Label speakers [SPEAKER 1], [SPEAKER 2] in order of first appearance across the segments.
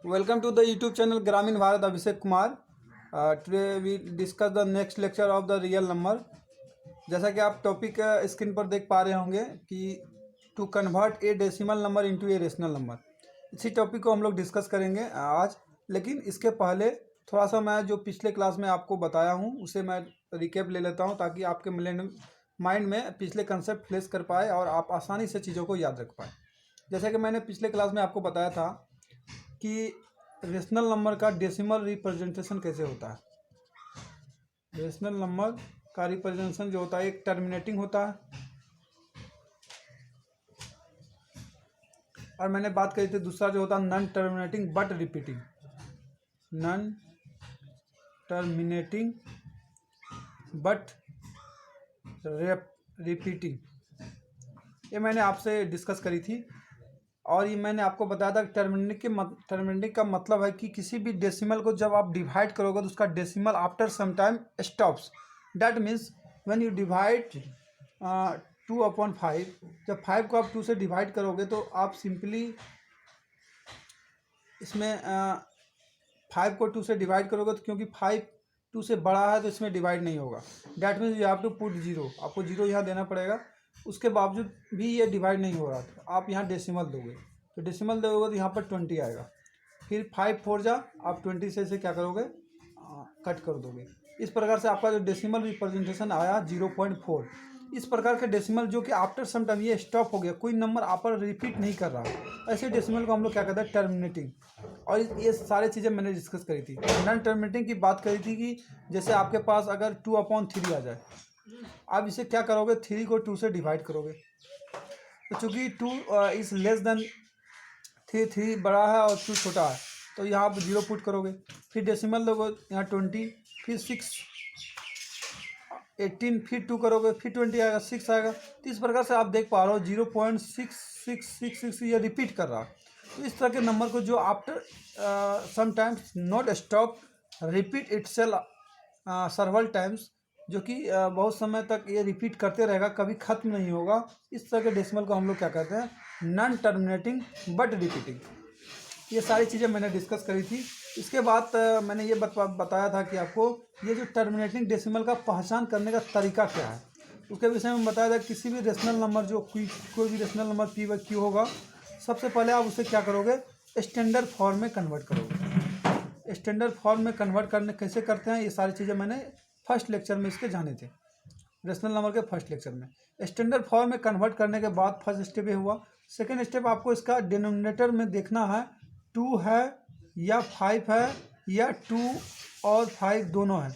[SPEAKER 1] Welcome to the YouTube channel Gramin Bharat Abhishek Kumar. Today we discuss the next lecture of the real number. जैसा कि आप topic screen पर देख पा रहे होंगे कि to convert a decimal number into a rational number, इसी टॉपिक को हम लोग डिस्कस करेंगे आज। लेकिन इसके पहले थोड़ा सा मैं जो पिछले क्लास में आपको बताया हूँ उसे मैं रिकेप ले लेता हूँ, ताकि आपके माइंड में पिछले कंसेप्ट फ्लैश कर पाए और आप आसानी से चीज़ों को याद रख पाए। जैसा कि मैंने पिछले क्लास में आपको बताया था कि रेशनल नंबर का डेसिमल रिप्रेजेंटेशन कैसे होता है। रेशनल नंबर का रिप्रेजेंटेशन जो होता है एक टर्मिनेटिंग होता है, और मैंने बात करी थी दूसरा जो होता है non terminating but repeating. Non terminating but repeating, ये मैंने आपसे डिस्कस करी थी। और ये मैंने आपको बताया था टर्मिनेटिंग का मतलब है कि किसी भी डेसिमल को जब आप डिवाइड करोगे तो उसका decimal after some time stops. That means when you divide 2/5, जब 5 को आप 2 से डिवाइड करोगे तो आप सिंपली इसमें 5 को 2 से डिवाइड करोगे तो क्योंकि 5 2 से बड़ा है तो इसमें डिवाइड नहीं होगा। That means you have to put 0, आपको 0 यहाँ देना पड़ेगा। उसके बावजूद भी ये डिवाइड नहीं हो रहा तो आप यहाँ डेसिमल दोगे, तो डेसिमल दोगे तो यहाँ पर 20 आएगा। फिर 5 4 जा आप 20 से क्या करोगे, कट कर दोगे। इस प्रकार से आपका जो डेसिमल रिप्रेजेंटेशन आया 0.4। इस प्रकार के डेसिमल जो कि आफ्टर सम टाइम ये स्टॉप हो गया, कोई नंबर आप पर रिपीट नहीं कर रहा, ऐसे डेसिमल को हम लोग क्या कहते हैं, टर्मिनेटिंग। और ये सारी चीज़ें मैंने डिस्कस करी थी। नॉन टर्मिनेटिंग की बात करी थी कि जैसे आपके पास अगर 2/3 आ जाए, आप इसे क्या करोगे, 3 को 2 से डिवाइड करोगे, तो चूँकि 2 इज़ लेस देन 3 बड़ा है और 2 छोटा है, तो यहाँ आप 0 पुट करोगे। फिर डेसिमल दोगे यहाँ 20, फिर 6 18, फिर 2 करोगे, फिर 20 आएगा, 6 आएगा। तो इस प्रकार से आप देख पा रहे हो 0.6666 ये रिपीट कर रहा है। तो इस तरह के नंबर को जो after sometimes not stop repeat itself सर्वल times, जो कि बहुत समय तक ये रिपीट करते रहेगा, कभी ख़त्म नहीं होगा, इस तरह के डेसिमल को हम लोग क्या कहते हैं, नॉन टर्मिनेटिंग बट रिपीटिंग। ये सारी चीज़ें मैंने डिस्कस करी थी। इसके बाद मैंने ये बताया था कि आपको ये जो टर्मिनेटिंग डेसिमल का पहचान करने का तरीका क्या है, उसके विषय में बताया था। किसी भी रेशनल नंबर जो कोई भी रेशनल नंबर P/Q होगा, सबसे पहले आप उसे क्या करोगे, स्टैंडर्ड फॉर्म में कन्वर्ट करोगे। स्टैंडर्ड फॉर्म में कन्वर्ट करने कैसे करते हैं, ये सारी चीज़ें मैंने फर्स्ट लेक्चर में इसके जाने थे, रेशनल नंबर के फर्स्ट लेक्चर में। स्टैंडर्ड फॉर्म में कन्वर्ट करने के बाद फर्स्ट स्टेप ये हुआ। सेकेंड स्टेप आपको इसका डिनोमिनेटर में देखना है 2 है या 5 है या 2 और 5 दोनों है,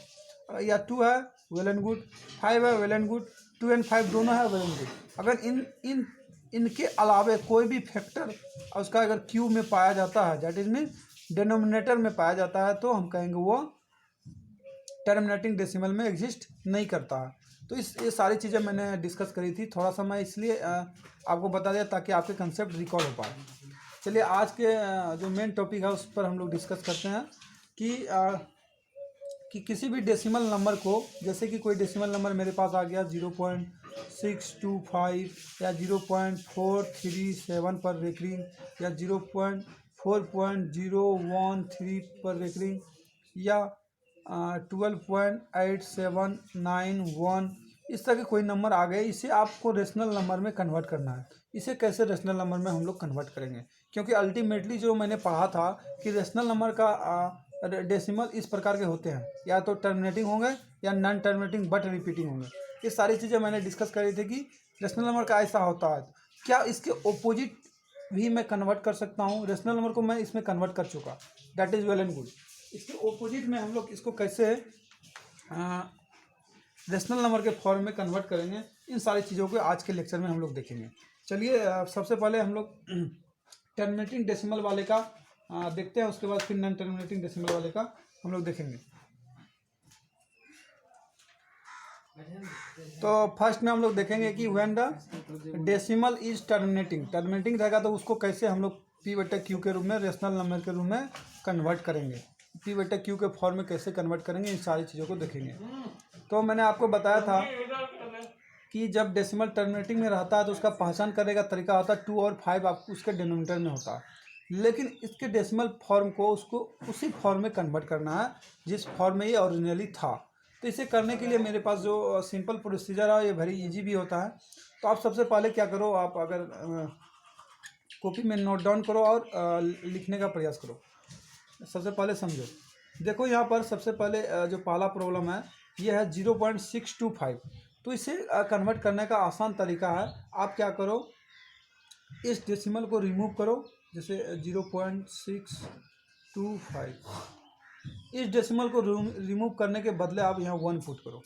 [SPEAKER 1] या 2 है वेल एंड गुड, 5 है वेल एंड गुड, 2 एंड 5 दोनों है वेल एंड गुड। अगर इनके अलावे कोई भी फैक्टर उसका अगर क्यू में पाया जाता है, दैट इज मीन डिनोमिनेटर में पाया जाता है, तो हम कहेंगे वो टर्मिनेटिंग डेसिमल में एग्जिस्ट नहीं करता है। तो ये सारी चीज़ें मैंने डिस्कस करी थी। थोड़ा सा मैं इसलिए आपको बता दिया ताकि आपके कंसेप्ट रिकॉर्ड हो पाए। चलिए आज के जो मेन टॉपिक है उस पर हम लोग डिस्कस करते हैं कि किसी भी डेसिमल नंबर को, जैसे कि कोई डेसिमल नंबर मेरे पास आ गया 0.625 या 0.437 पर रेकरिंग या 0.4.013 पर रेकरिंग या 12.8791, इस तरह के कोई नंबर आ गए, इसे आपको रेशनल नंबर में कन्वर्ट करना है। इसे कैसे रेशनल नंबर में हम लोग कन्वर्ट करेंगे, क्योंकि अल्टीमेटली जो मैंने पढ़ा था कि रेशनल नंबर का डेसिमल इस प्रकार के होते हैं, या तो टर्मिनेटिंग होंगे या नॉन टर्मिनेटिंग बट रिपीटिंग होंगे। ये सारी चीज़ें मैंने डिस्कस करी थी कि रेशनल नंबर का ऐसा होता है, क्या इसके ओपोजिट भी मैं कन्वर्ट कर सकता हूँ। रेशनल नंबर को मैं इसमें कन्वर्ट कर चुका, that is well and good. इसके ओपोजिट में हम लोग इसको कैसे रेशनल नंबर के फॉर्म में कन्वर्ट करेंगे, इन सारी चीज़ों को आज के लेक्चर में हम लोग देखेंगे। चलिए सबसे पहले हम लोग टर्मिनेटिंग डेसिमल वाले का देखते हैं, उसके बाद फिर नॉन टर्मिनेटिंग डेसिमल वाले का हम लोग देखेंगे। तो फर्स्ट में हम लोग देखेंगे कि when the decimal is terminating रहेगा तो उसको कैसे हम लोग P/Q के रूप में, रेशनल नंबर के रूप में कन्वर्ट करेंगे। P/Q के फॉर्म में कैसे कन्वर्ट करेंगे, इन सारी चीज़ों को देखेंगे। तो मैंने आपको बताया था कि जब डेसिमल टर्मिनेटिंग में रहता है तो उसका पहचान करने का तरीका होता है 2 और 5 आप उसके डिनोमिनेटर में होता है। लेकिन इसके डेसिमल फॉर्म को उसको उसी फॉर्म में कन्वर्ट करना है जिस फॉर्म में ये ओरिजिनली था। तो इसे करने के लिए मेरे पास जो सिंपल प्रोसीजर है ये वेरी इजी भी होता है। तो आप सबसे पहले क्या करो, आप अगर कॉपी में नोट डाउन करो और लिखने का प्रयास करो। सबसे पहले समझो, देखो यहाँ पर सबसे पहले जो पहला प्रॉब्लम है ये है 0.625। तो इसे कन्वर्ट करने का आसान तरीका है, आप क्या करो, इस डेसिमल को रिमूव करो, जैसे 0.625। इस डेसिमल को रिमूव करने के बदले आप यहाँ 1 पुट करो।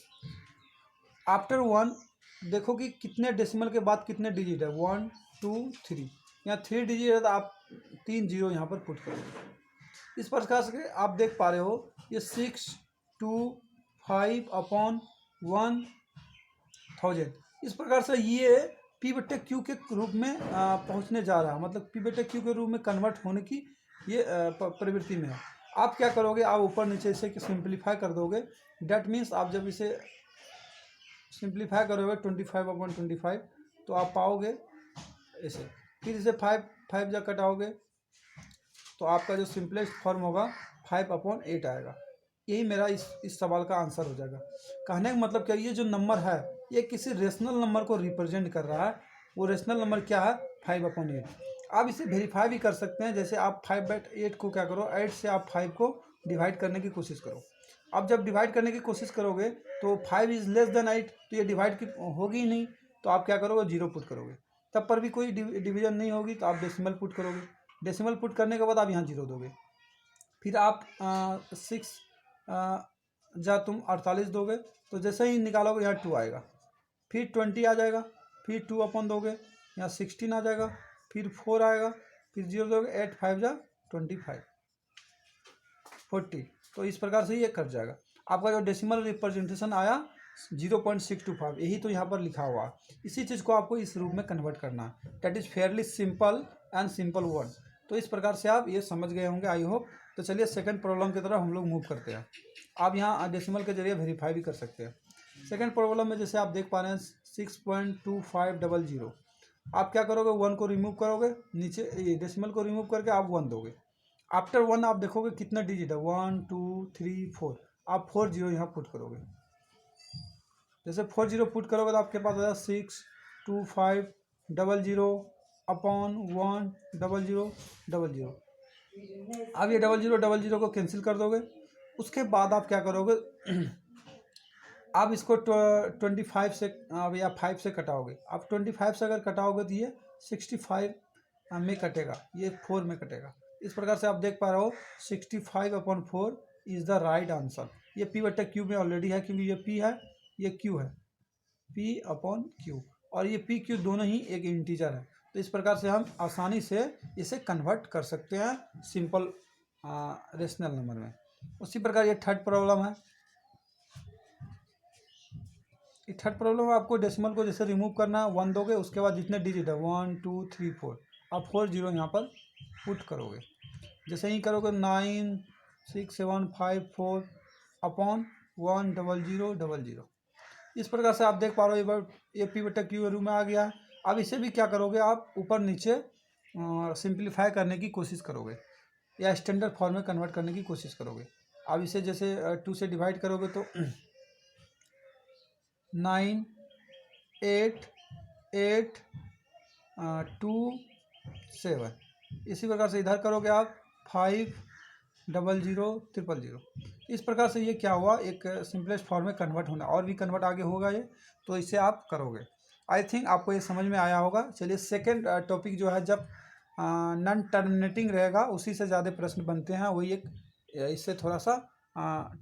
[SPEAKER 1] आफ्टर 1 देखो कि कितने डेसिमल के बाद कितने डिजिट है, 1 2 3, यहाँ 3 डिजिट है तो आप 3 जीरो यहाँ पर पुट करोगे। इस प्रकार से आप देख पा रहे हो ये 625/1000। इस प्रकार से ये P/Q के रूप में पहुंचने जा रहा है, मतलब P/Q के रूप में कन्वर्ट होने की ये प्रवृत्ति में है। आप क्या करोगे, आप ऊपर नीचे इसे सिंप्लीफाई कर दोगे। डेट मीन्स आप जब इसे सिंप्लीफाई करोगे 25/25 तो आप पाओगे ऐसे। फिर इसे 5 जब कटाओगे तो आपका जो सिंपलेस्ट फॉर्म होगा 5/8 आएगा। यही मेरा इस सवाल का आंसर हो जाएगा। कहने का मतलब क्या, ये जो नंबर है ये किसी रेशनल नंबर को रिप्रेजेंट कर रहा है। वो रेशनल नंबर क्या है, 5/8। आप इसे वेरीफाई भी कर सकते हैं, जैसे आप 5/8 को क्या करो, 8 से आप 5 को डिवाइड करने की कोशिश करो। अब जब डिवाइड करने की कोशिश करोगे तो 5 इज़ लेस देन 8, तो ये डिवाइड की होगी ही नहीं, तो आप क्या करोगे, 0 पुट करोगे। तब पर भी कोई डिवीजन नहीं होगी तो आप डेसिमल पुट करोगे। डेसिमल पुट करने के बाद आप यहाँ 0 दोगे। फिर आप 6 जा तुम 48 दोगे, तो जैसे ही निकालोगे यहाँ 2 आएगा। फिर 20 आ जाएगा, फिर 2 अपन दोगे, यहाँ 16 आ जाएगा, फिर 4 आएगा, फिर 0 दोगे, 8 5 जा 25 40। तो इस प्रकार से ये कट जाएगा। आपका जो डेसिमल रिप्रेजेंटेशन आया 0.625, यही तो यहाँ पर लिखा हुआ है। इसी चीज़ को आपको इस रूप में कन्वर्ट करना है। That is Fairlie simple and simple word. तो इस प्रकार से आप ये समझ गए होंगे, आई होप। तो चलिए सेकंड प्रॉब्लम की तरफ हम लोग मूव करते हैं। आप यहाँ डेसिमल के जरिए वेरीफाई भी कर सकते हैं। सेकंड प्रॉब्लम में जैसे आप देख पा रहे हैं 6.2500। आप क्या करोगे, 1 को रिमूव करोगे, नीचे ये डेसिमल को रिमूव करके आप 1 दोगे। आफ्टर 1 आप देखोगे कितना डिजिट है, 1 2 3 4, आप 4 जीरो यहाँ पुट करोगे। जैसे 4 जीरो पुट करोगे तो आपके पास आ जाएगा 62500/10000। अब ये 0000 को कैंसिल कर दोगे। उसके बाद आप क्या करोगे, आप इसको 25 से या 5 से कटाओगे। आप 25 से अगर कटाओगे तो ये 65 में कटेगा, ये 4 में कटेगा। इस प्रकार से आप देख पा रहे हो 65/4 इज़ द राइट आंसर। ये P/Q में ऑलरेडी है, क्योंकि ये P है, ये Q है, P/Q, और ये PQ दोनों ही एक इंटीजर है। तो इस प्रकार से हम आसानी से इसे कन्वर्ट कर सकते हैं सिंपल रेशनल नंबर में। उसी प्रकार ये थर्ड प्रॉब्लम है। ये थर्ड प्रॉब्लम में आपको डेसिमल को जैसे रिमूव करना है, 1 दोगे, उसके बाद जितने डिजिट है 1 2 3 4, आप 4 जीरो यहाँ पर पुट करोगे। जैसे ही करोगे 96754/10000। इस प्रकार से आप देख पा रहे हो ये P/Q रूम में आ गया है। अब इसे भी क्या करोगे, आप ऊपर नीचे सिंप्लीफाई करने की कोशिश करोगे या स्टैंडर्ड फॉर्म में कन्वर्ट करने की कोशिश करोगे। अब इसे जैसे 2 से डिवाइड करोगे तो 9 8 8 2 7। इसी प्रकार से इधर करोगे आप 5000000। इस प्रकार से ये क्या हुआ, एक सिंपलेस्ट फॉर्म में कन्वर्ट होना। और भी कन्वर्ट आगे होगा ये, तो इसे आप करोगे। आई थिंक आपको ये समझ में आया होगा। चलिए सेकंड टॉपिक जो है, जब नॉन टर्मिनेटिंग रहेगा उसी से ज़्यादा प्रश्न बनते हैं, वही एक इससे थोड़ा सा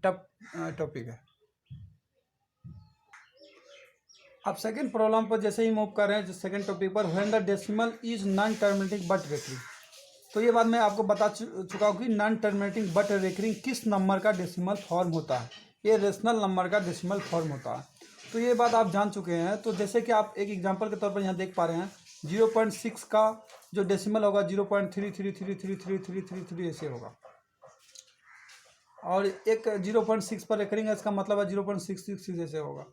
[SPEAKER 1] टफ टॉपिक है। अब सेकंड प्रॉब्लम पर जैसे ही मूव कर रहे हैं सेकंड टॉपिक पर, when the decimal is non terminating but recurring. तो ये बात मैं आपको बता चुका हूँ कि नॉन टर्मिनेटिंग बट रेकरिंग किस नंबर का डेसिमल फॉर्म होता है। ये रेशनल नंबर का डेसिमल फॉर्म होता है। तो ये बात आप जान चुके हैं। तो जैसे कि आप एक एग्जांपल के तौर पर यहाँ देख पा रहे हैं 0.6 का जो डेसिमल होगा 0.33333333 ऐसे होगा, और एक 0.6 पर रेकरिंग है, इसका मतलब है 0.666 ऐसे होगा।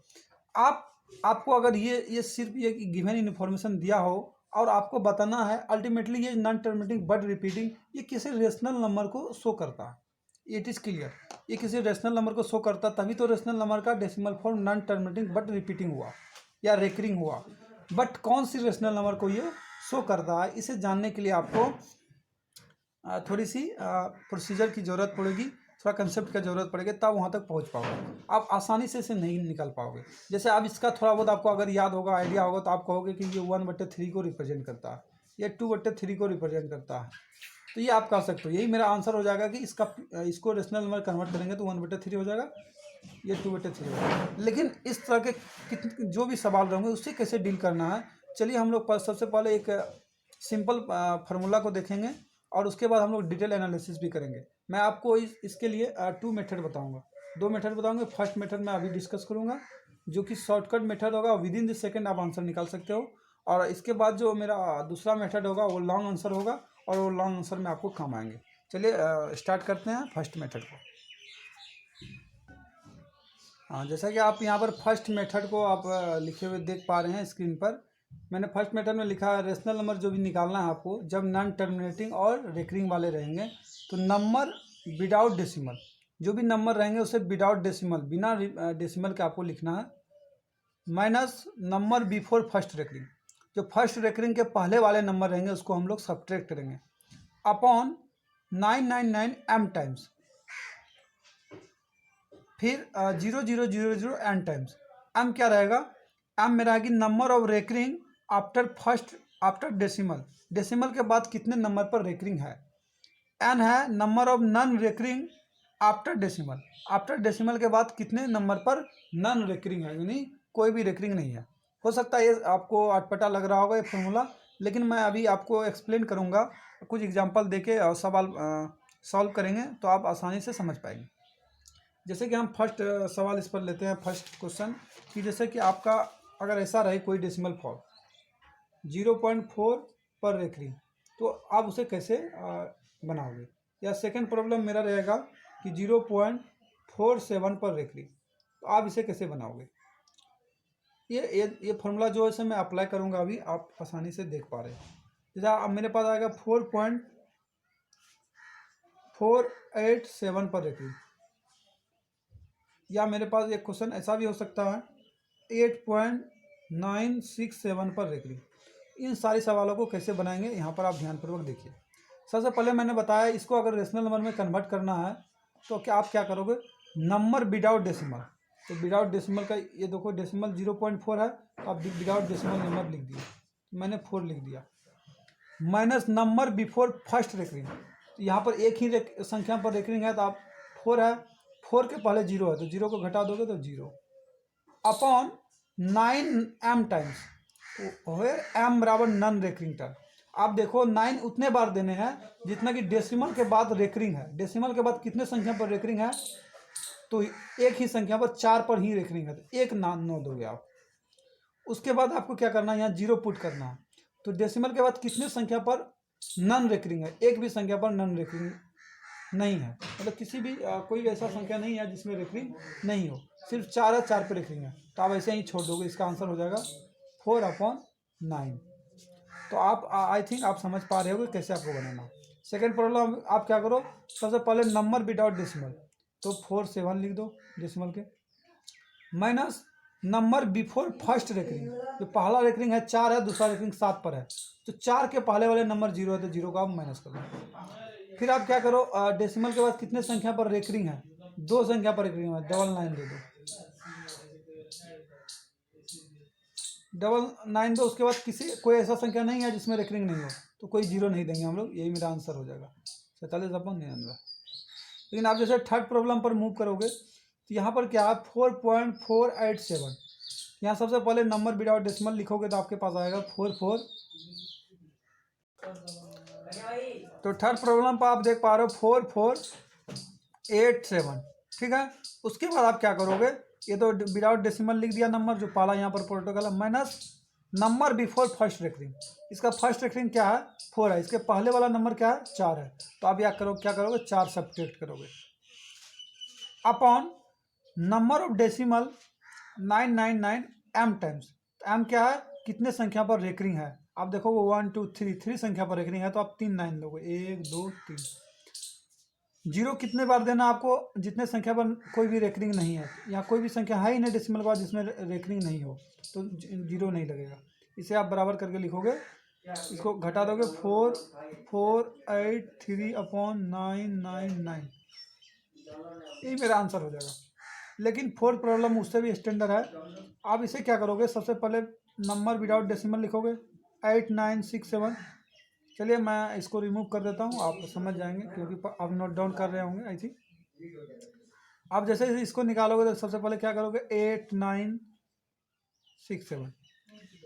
[SPEAKER 1] आपको अगर ये सिर्फ ये गिवन इन्फॉर्मेशन दिया हो और आपको बताना है अल्टीमेटली ये नॉन टर्मिनेटिंग बट रिपीटिंग ये किसी रेशनल नंबर को शो करता है। इट इज़ क्लियर, ये किसी रेशनल नंबर को शो करता, तभी तो रेशनल नंबर का decimal form non terminating but repeating हुआ या रेकरिंग हुआ। बट कौन सी रेशनल नंबर को ये शो करता है, इसे जानने के लिए आपको थोड़ी सी प्रोसीजर की ज़रूरत पड़ेगी, थोड़ा कंसेप्ट का ज़रूरत पड़ेगी, तब वहाँ तक पहुँच पाओगे। आप आसानी से इसे नहीं निकल पाओगे। जैसे आप इसका थोड़ा बहुत आपको अगर याद होगा, आइडिया होगा, तो आप कहोगे कि ये 1/3 को रिप्रेजेंट करता है, ये 2/3 को रिप्रेजेंट करता है, तो ये आप कर सकते हो। यही मेरा आंसर हो जाएगा कि इसको रेशनल नंबर कन्वर्ट करेंगे तो 1/3 हो जाएगा, ये 2/3 हो जाएगा। लेकिन इस तरह के जो भी सवाल रहेंगे उससे कैसे डील करना है, चलिए हम लोग सबसे पहले एक सिंपल फार्मूला को देखेंगे और उसके बाद हम लोग डिटेल एनालिसिस भी करेंगे। मैं आपको इसके लिए 2 मेथड बताऊंगा, 2 मेथड बताऊंगा। फर्स्ट मेथड मैं अभी डिस्कस करूंगा जो कि शॉर्टकट मेथड होगा, विद इन द सेकेंड आप आंसर निकाल सकते हो। और इसके बाद जो मेरा दूसरा मेथड होगा वो लॉन्ग आंसर होगा और वो लॉन्ग आंसर में आपको काम आएंगे। चलिए स्टार्ट करते हैं फर्स्ट मेथड को। हाँ, जैसा कि आप यहाँ पर फर्स्ट मेथड को आप लिखे हुए देख पा रहे हैं स्क्रीन पर। मैंने फर्स्ट मेथड में लिखा है रेशनल नंबर जो भी निकालना है आपको, जब नॉन टर्मिनेटिंग और रेकरिंग वाले रहेंगे तो नंबर विदाउट डेसिमल, जो भी नंबर रहेंगे उसे विदाउट डेसिमल, बिना डेसिमल के आपको लिखना है, minus number before first recurring, जो फर्स्ट रेकरिंग के पहले वाले नंबर रहेंगे उसको हम लोग सब्ट्रैक्ट करेंगे, अपॉन 999 m टाइम्स, फिर 0000 एन टाइम्स। एम क्या रहेगा, एम मेरा है कि number of recurring after decimal, decimal के बाद कितने नंबर पर रेकरिंग है। एन है number of non recurring after decimal, after decimal के बाद कितने नंबर पर नॉन रेकरिंग है, यानी कोई भी रेकरिंग नहीं है। हो सकता है ये आपको अटपटा लग रहा होगा ये फॉर्मूला, लेकिन मैं अभी आपको एक्सप्लेन करूँगा, कुछ एग्जाम्पल देके और सवाल सॉल्व करेंगे तो आप आसानी से समझ पाएंगे। जैसे कि हम फर्स्ट सवाल इस पर लेते हैं, फर्स्ट क्वेश्चन, कि जैसे कि आपका अगर ऐसा रहे कोई डेसिमल फॉर्म 0.4 पर रेकरिंग, तो आप उसे कैसे बनाओगे। या सेकंड प्रॉब्लम मेरा रहेगा कि 0.47 पर रेकरिंग, तो आप इसे कैसे बनाओगे। ये फॉर्मूला जो है इसे मैं अप्लाई करूँगा, अभी आप आसानी से देख पा रहे हैं। जैसा अब मेरे पास आएगा 4.487 पर रेकरिंग, या मेरे पास एक क्वेश्चन ऐसा भी हो सकता है 8.967 पर रेकरिंग। इन सारे सवालों को कैसे बनाएंगे यहाँ पर आप ध्यानपूर्वक देखिए। सबसे पहले मैंने बताया इसको अगर रेशनल नंबर में कन्वर्ट करना है तो क्या आप क्या करोगे, नंबर विदाउट डेसिमल, तो विदाउट डेसिमल का ये देखो डेसिमल 0.4 है, तो आप विदाउट डेसिमल नंबर लिख दिए, मैंने 4 लिख दिया, minus number before first recurring, तो यहाँ पर एक ही संख्या पर रेकरिंग है तो आप 4 है, 4 के पहले 0 है तो 0 को घटा दोगे तो 0, upon 9m times, where m बराबर नॉन रेकरिंग टर्म। आप देखो 9 उतने बार देने हैं जितना कि डेसिमल के बाद रेकरिंग है। डेसिमल के बाद कितने संख्या पर रेकरिंग है, तो एक ही संख्या पर 4 पर ही रेकरिंग है, तो एक 9 दोगे आप। उसके बाद आपको क्या करना है, यहाँ 0 पुट करना है, तो डेसिमल के बाद कितने संख्या पर नॉन रेकरिंग है, एक भी संख्या पर नॉन रेकरिंग नहीं है, मतलब किसी भी कोई ऐसा संख्या नहीं है जिसमें रेकरिंग नहीं हो, सिर्फ 4 है, 4 पे रेकरिंग है, तो आप ऐसे ही छोड़ दोगे। इसका आंसर हो जाएगा 4/9। तो आप आई थिंक आप समझ पा रहे होगे कैसे आपको बनाना। सेकेंड प्रॉब्लम आप क्या करो, सबसे पहले नंबर विदाउट डेसिमल, तो 47 लिख दो डेसिमल के, minus number before first recurring, जो पहला रेकरिंग है 4 है, दूसरा रेकरिंग 7 पर है, तो 4 के पहले वाले नंबर 0 है तो 0 का आप माइनस कर दो। फिर आप क्या करो, डेसिमल के बाद कितने संख्या पर रेकरिंग है, 2 संख्या पर रेकरिंग है, 999 दे दो, 999 दो। उसके बाद कोई ऐसा संख्या नहीं है जिसमें रेकरिंग नहीं हो, तो कोई 0 नहीं देंगे हम लोग, यही मेरा आंसर हो जाएगा 47/99। लेकिन आप जैसे थर्ड प्रॉब्लम पर मूव करोगे तो यहाँ पर क्या है 4.487, यहाँ सबसे पहले नंबर विदाउट डेसिमल लिखोगे तो आपके पास आएगा 44। तो थर्ड प्रॉब्लम पर आप देख पा रहे हो 4487, ठीक है। उसके बाद आप क्या करोगे, ये तो विदाउट डेसिमल लिख दिया नंबर जो पहला यहाँ पर प्रोटोकॉल है, minus number before first recurring, इसका फर्स्ट रेकरिंग क्या है 4 है, इसके पहले वाला नंबर क्या है 4 है, तो आप क्या करोगे 4 सब्ट्रैक्ट करोगे, upon number of decimal 999 m times, m क्या है कितने संख्या पर रेकरिंग है, आप देखोगे 1 2 3 3 संख्या पर रेखनी है तो आप 3 9 लोगे, 1 2 3। जीरो कितने बार देना आपको, जितने संख्या पर कोई भी रेकरिंग नहीं है, यहाँ कोई भी संख्या है ही नहीं डेसिमल के बाद जिसमें रेकरिंग नहीं हो तो जीरो नहीं लगेगा। इसे आप बराबर करके लिखोगे, इसको घटा दोगे 4 4 8 3/999, यही मेरा आंसर हो जाएगा। लेकिन फोर्थ प्रॉब्लम उससे भी स्टैंडर्ड है। आप इसे क्या करोगे, सबसे पहले नंबर विदाउट डेसिमल लिखोगे 8967। चलिए मैं इसको रिमूव कर देता हूँ, आप समझ जाएंगे क्योंकि आप नोट डाउन कर रहे होंगे आई थिंक। आप जैसे ही इसको निकालोगे तो सबसे पहले क्या करोगे 8967।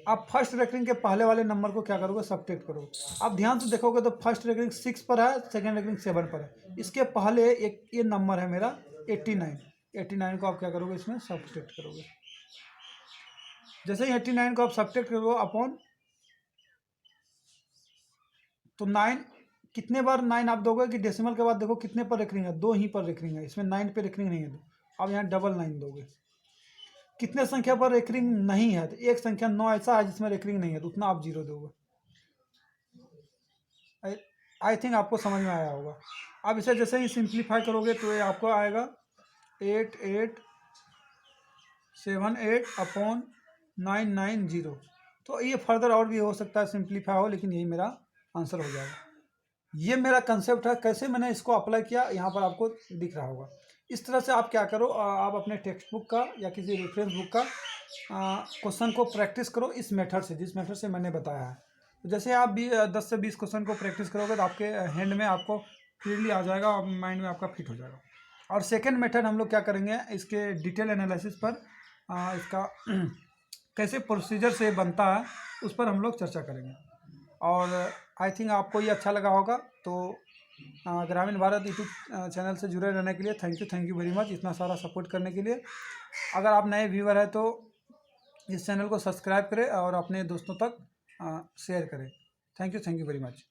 [SPEAKER 1] आप फर्स्ट रेकरिंग के पहले वाले नंबर को क्या करोगे, सब्ट्रैक्ट करोगे। आप ध्यान से देखोगे तो फर्स्ट रेकरिंग 6 पर है, सेकेंड रेकरिंग 7 पर है। इसके पहले एक ये नंबर है मेरा 89 को आप क्या करोगे, इसमें सब्ट्रैक्ट करोगे। जैसे ही 89 को आप सब्ट्रैक्ट करोगे अपॉन, तो 9 कितने बार 9 आप दोगे कि डेसिमल के बाद देखो कितने पर रेकरिंग है, 2 ही पर रेकरिंग है, इसमें 9 पे रेकरिंग नहीं है। तो आप यहाँ 999 दोगे। कितने संख्या पर रेकरिंग नहीं है, तो एक संख्या 9 ऐसा है जिसमें रेकरिंग नहीं है, तो उतना आप 0 दोगे। आई थिंक आपको समझ में आया होगा। आप इसे जैसे ही सिंप्लीफाई करोगे तो ये आपको आएगा 8878/990। तो ये फर्दर और भी हो सकता है सिंप्लीफाई हो, लेकिन यही मेरा आंसर हो जाएगा। ये मेरा कंसेप्ट है, कैसे मैंने इसको अप्लाई किया यहाँ पर आपको दिख रहा होगा। इस तरह से आप क्या करो, आप अपने टेक्स्ट बुक का या किसी रेफरेंस बुक का क्वेश्चन को प्रैक्टिस करो इस मेथड से, जिस मेथड से मैंने बताया है। तो जैसे आप 10 से 20 क्वेश्चन को प्रैक्टिस करोगे तो आपके हैंड में आपको क्लियरली आ जाएगा और माइंड में आपका फिट हो जाएगा। और सेकेंड मेथड हम लोग क्या करेंगे, इसके डिटेल एनालिसिस पर इसका कैसे प्रोसीजर से बनता है उस पर हम लोग चर्चा करेंगे। और आई थिंक आपको ये अच्छा लगा होगा। तो ग्रामीण भारत यूट्यूब चैनल से जुड़े रहने के लिए थैंक यू वेरी मच, इतना सारा सपोर्ट करने के लिए। अगर आप नए व्यूअर हैं तो इस चैनल को सब्सक्राइब करें और अपने दोस्तों तक शेयर करें। Thank you very much.